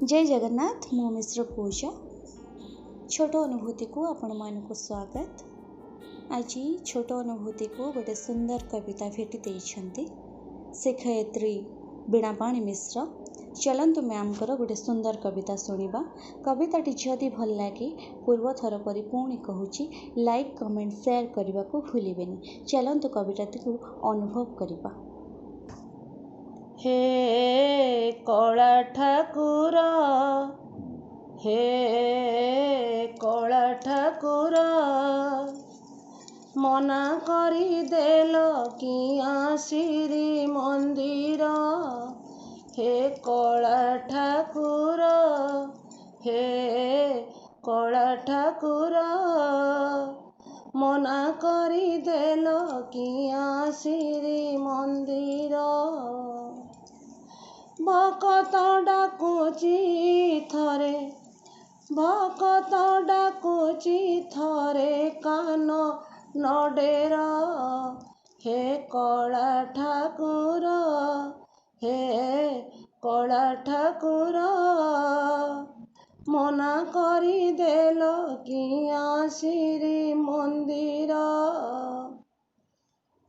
जय जगन्नाथ। मो मिश्र पूजा छोट अनुभूति को आपण मानक स्वागत। आज छोट अनुभूति को गोटे सुंदर कविता भेटी देइछंती शिक्षयित्री बीणापाणी मिश्र। चलंतु मैम कर गोटे सुंदर कविता सुनिबा। कविताटी जदि भल लागे पूर्व थर परि पुणी कहूची लाइक कमेंट शेयर करने को भूलिबेनी। चलंतु कविताटी को अनुभव करिबा। हे कला ठाकुर, हे कला ठाकुर, मना करी देल किया श्री मंदिर। हे कला ठाकुर, हे कला ठाकुर, मना करी देल किया श्री मंदिर। भकत डाकुची थरे, भकत डाकुची थरे कान नडेर। हे कला ठाकुर, हे कला ठाकुर, मना करी देल किया श्री मंदिर।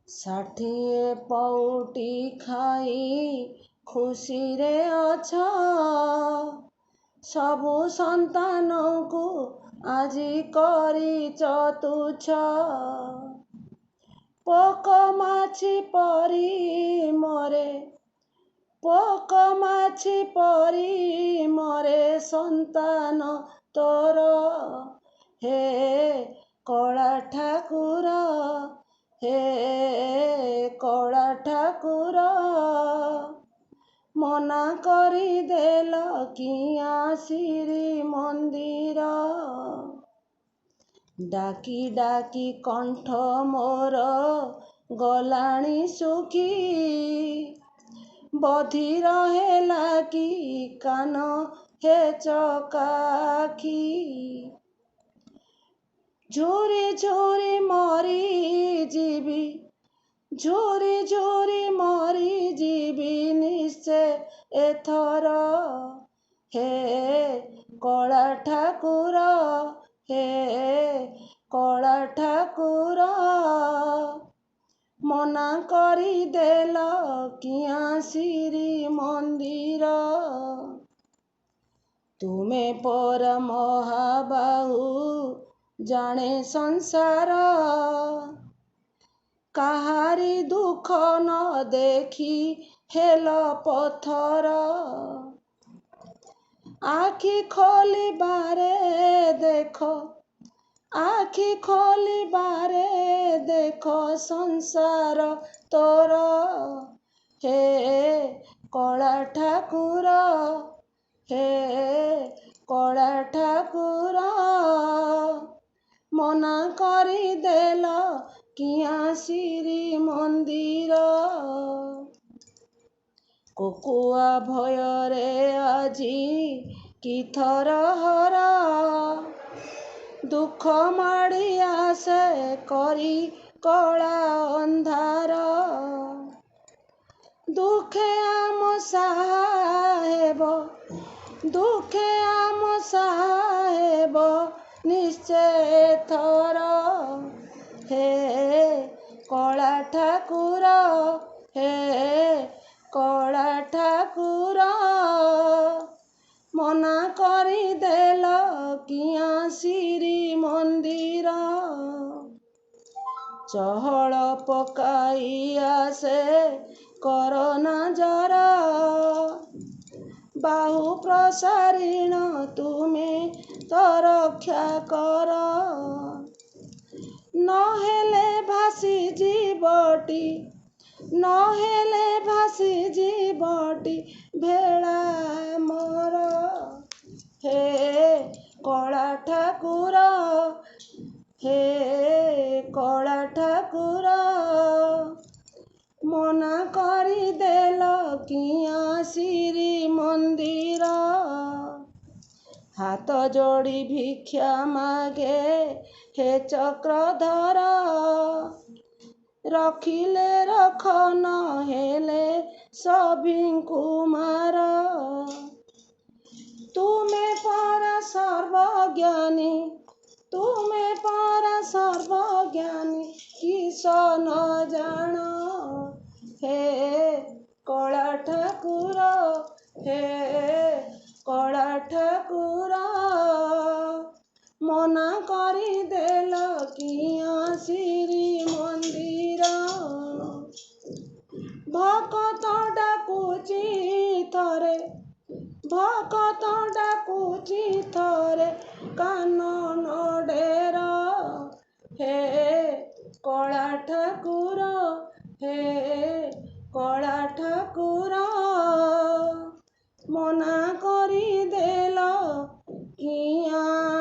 60 पौटी खाई खुशी रे अछ, सबु संतान को आजी करिच तुच्छ। पोक माछी परी मरे, पोक माछी परी मरे संतान तोर। हे कला ठाकुर, हे कला ठाकुर, मना करी देल किया श्री मंदिर। डाकी डाकी कंठ मोर गलाणी सुखी, बधिर हेला कि कान हे चकाखी। झुरी झुरी मरी जीवी, झुरी झुरी मरी जीवी निश्चय एथर। हे कला ठाकुर, हे कला ठाकुर, मना करी देल किया श्री मंदिर। तुमे पर महाबाहु जाने संसार, काहारी दुख न देखी हेल पथर। आखि खोली बारे देख, आखि खोली बारे देख संसार तोर। हे कला ठाकुर, हे कला ठाकुर, मना करी देल किया श्री मंदिर। कोकुआ भयरे आजी की थर हरा, दुख माड़ी आसे करी कला अंधार। दुखे आम साहेब, दुखे आम साहेब निश्चय थर। हे कला ठाकुर, हे कला ठाकुर, मना करी देल किया श्री मंदिर। चहल पकाई आसे करना जरा, बाहु प्रसारीण तुमे तो रक्षा कर। नहेले भासी जीवटी, नहेले भासी जीवटी भेड़ा मोर। हे कला ठाकुर, हे कला ठाकुर, मना करी देल किया श्री मंदिर। हाथ जोड़ी भिक्षा मागे हे चक्रधर, रखिले रख न हेले सभी कुमार। ଠାକୁର ହେ କଳା ଠାକୁର ମନା କରିଦେଲ କିଆଁ ଶ୍ରୀମନ୍ଦିର। ଭକତ ଡାକୁଛି ଥରେ, ଭକତ ଡାକୁଛି ଥରେ କାନନ ଡେର ହେ କଳା ଠାକୁର ହେ କଳା ଠାକୁର ମନା କରିଦେଲ କିଆଁ